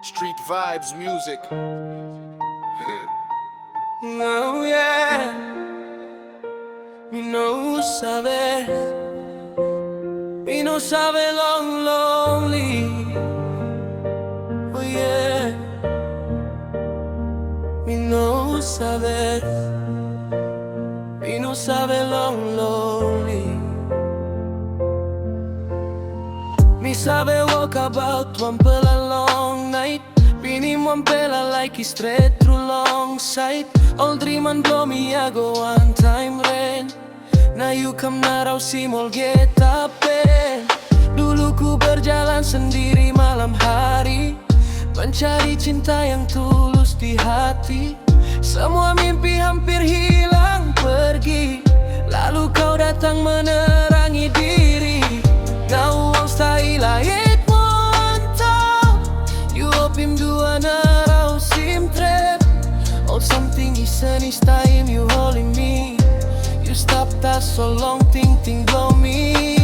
Street vibes music. Oh yeah, mi no sabe lonely. Oh yeah, mi no sabe lonely. Mi sabe walk about one pela long night. Bini one pela like he straight through long sight. All dream and blow me I go one time rain. Now you come na raw simol get up. Dulu ku berjalan sendiri malam hari, mencari cinta yang tulus di hati. Semua mimpi hampir hilang pergi, lalu kau datang menerangi diri. Now I'm style it one time. You open dua narau sim trap. Oh something isn't this time you holding me. You stopped us so long, ting blow me.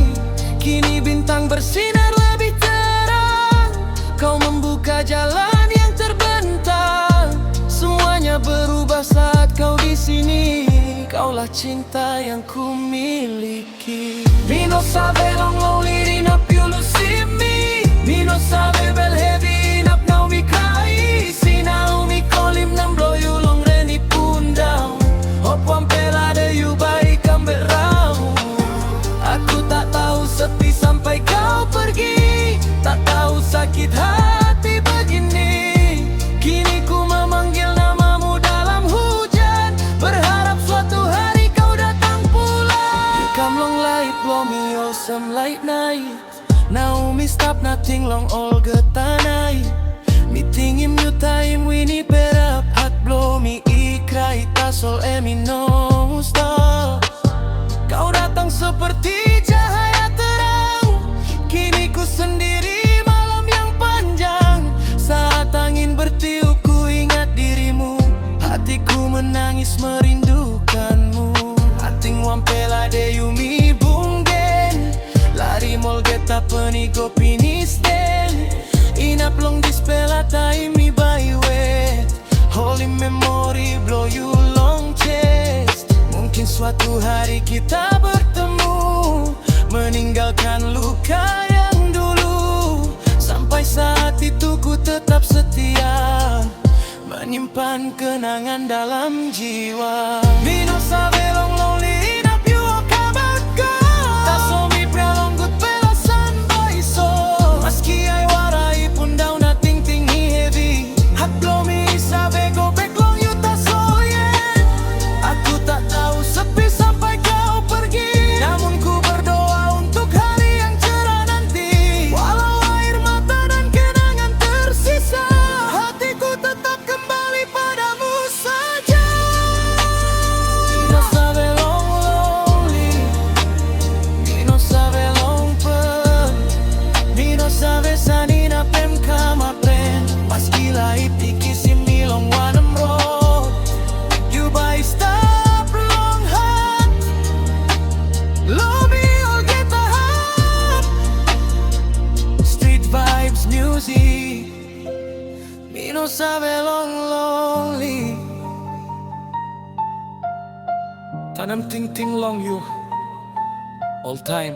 Kini bintang bersinar lebih terang. Kau membuka jalan yang terbentang. Semuanya berubah saat kau di sini. Kaulah cinta yang ku miliki. Mi no sabe long lonely enough you to see me. Mi no sabe bel heavy enough now me cry. See now me call him and blow you long reni pun down. Hop one pela de you baik ambil round. Aku tak tahu sepi sampai kau pergi, tak tahu sakit hati begini. Kini ku memanggil namamu dalam hujan, berharap suatu hari kau datang pulang. You come long light, blow me awesome light night. Now me stop nothing long all good night. Meeting him new time we need better. Hot blow me ikra ita sol me no stop. Kau datang seperti cahaya terang. Kini ku sendiri malam yang panjang. Saat angin bertiup ku ingat dirimu. Hatiku menangis merindukanmu. Ating wampela de yumi bungen. Lari mol geta penigo pinisten. Inap long dispela time mi baiwe. Holy memory blow you long chest. Mungkin suatu hari kita bertemu, meninggalkan luka yang dulu. Sampai saat itu ku tetap setia, menyimpan kenangan dalam jiwa. Mi no sabe long lonely enough you walk about God. Tak so mi prelong good pelasan boy so. Meski ay warai pun down nothing tinggi heavy. Hot blow me sabe go back long you tak so yeah. Aku tak tahu sepi sampai kau pergi, namun ku berdoa untuk hari yang cerah nanti. Walau air mata dan kenangan tersisa, hatiku tetap kembali padamu saja. Mi no sabe long lonely, mi no sabe long pen, mi no sabe sanina pem kama pren. Meski lahir tikisi mi long wanam road. You buy stop long hot. Love me or get the hot. Street vibes music. Mi no sabe long lonely. Tanam ting long you all time.